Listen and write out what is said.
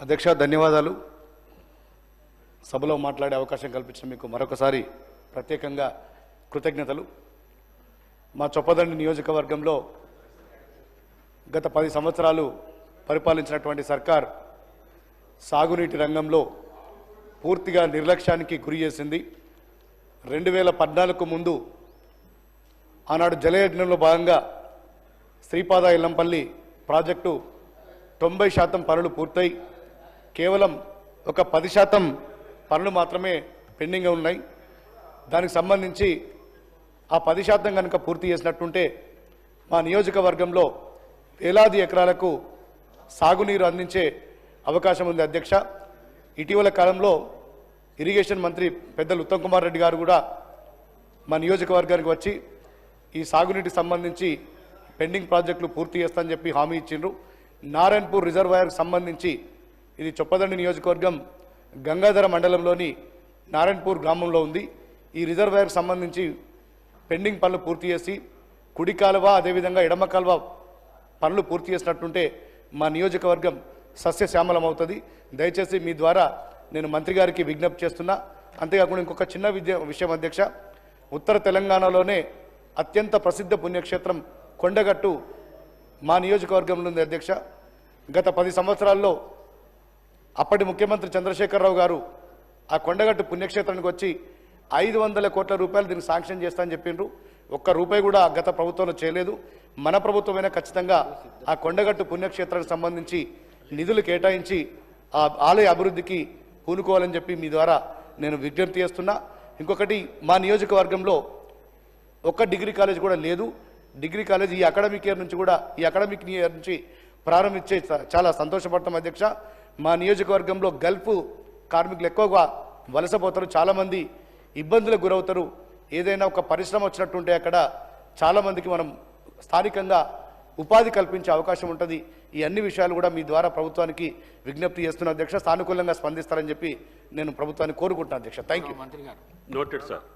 అధ్యక్ష ధన్యవాదాలు. సభలో మాట్లాడే అవకాశం కల్పించిన మీకు మరొకసారి ప్రత్యేకంగా కృతజ్ఞతలు. మా చొప్పదండి నియోజకవర్గంలో గత 10 సంవత్సరాలు పరిపాలించినటువంటి సర్కార్ సాగునీటి రంగంలో పూర్తిగా నిర్లక్ష్యానికి గురి చేసింది. 2014కు ముందు ఆనాడు జలయజ్ఞంలో భాగంగా శ్రీపాద ఇల్లంపల్లి ప్రాజెక్టు 90% పనులు పూర్తయి కేవలం ఒక 10% పనులు మాత్రమే పెండింగ్గా ఉన్నాయి. దానికి సంబంధించి ఆ 10% కనుక పూర్తి చేసినట్టుంటే మా నియోజకవర్గంలో వేలాది ఎకరాలకు సాగునీరు అందించే అవకాశం ఉంది. అధ్యక్ష, ఇటీవల కాలంలో ఇరిగేషన్ మంత్రి పెద్దలు ఉత్తమ్ కుమార్ రెడ్డి గారు కూడా మా నియోజకవర్గానికి వచ్చి ఈ సాగునీటికి సంబంధించి పెండింగ్ ప్రాజెక్టులు పూర్తి చేస్తానని చెప్పి హామీ ఇచ్చిండ్రు. నారాయణపూర్ రిజర్వాయర్కి సంబంధించి ఇది చొప్పదండి నియోజకవర్గం గంగాధర మండలంలోని నారాయణపూర్ గ్రామంలో ఉంది. ఈ రిజర్వాయర్కి సంబంధించి పెండింగ్ పనులు పూర్తి చేసి కుడి కాలువ అదేవిధంగా ఎడమ కాలువ పనులు పూర్తి చేసినట్టుంటే మా నియోజకవర్గం సస్యశ్యామలం అవుతుంది. దయచేసి మీ ద్వారా నేను మంత్రి గారికి విజ్ఞప్తి చేస్తున్నా. అంతేకాకుండా ఇంకొక చిన్న విషయం అధ్యక్ష, ఉత్తర తెలంగాణలోనే అత్యంత ప్రసిద్ధ పుణ్యక్షేత్రం కొండగట్టు మా నియోజకవర్గంలో ఉంది. అధ్యక్ష, గత 10 సంవత్సరాల్లో అప్పటి ముఖ్యమంత్రి చంద్రశేఖరరావు గారు ఆ కొండగట్టు పుణ్యక్షేత్రానికి వచ్చి 500 కోట్ల రూపాయలు దీన్ని శాంక్షన్ చేస్తానని చెప్పిండ్రు. ఒక్క రూపాయి కూడా గత ప్రభుత్వంలో చేయలేదు. మన ప్రభుత్వమైనా ఖచ్చితంగా ఆ కొండగట్టు పుణ్యక్షేత్రానికి సంబంధించి నిధులు కేటాయించి ఆ ఆలయ అభివృద్ధికి పూనుకోవాలని చెప్పి మీ ద్వారా నేను విజ్ఞప్తి చేస్తున్నా. ఇంకొకటి, మా నియోజకవర్గంలో ఒక్క డిగ్రీ కాలేజ్ కూడా లేదు. డిగ్రీ కాలేజ్ ఈ అకాడమిక్ ఇయర్ నుంచి ప్రారంభించే చాలా సంతోషపడతాం. అధ్యక్ష, మా నియోజకవర్గంలో గల్ఫ్ కార్మికులు ఎక్కువగా వలసపోతారు, చాలామంది ఇబ్బందులకు గురవుతారు. ఏదైనా ఒక పరిశ్రమ వచ్చినట్టుంటే అక్కడ చాలామందికి మనం స్థానికంగా ఉపాధి కల్పించే అవకాశం ఉంటుంది. ఈ అన్ని విషయాలు కూడా మీ ద్వారా ప్రభుత్వానికి విజ్ఞప్తి చేస్తున్న అధ్యక్ష, సానుకూలంగా స్పందిస్తారని చెప్పి నేను ప్రభుత్వాన్ని కోరుకుంటున్నాను. అధ్యక్ష, థ్యాంక్ యూ. Noted sir.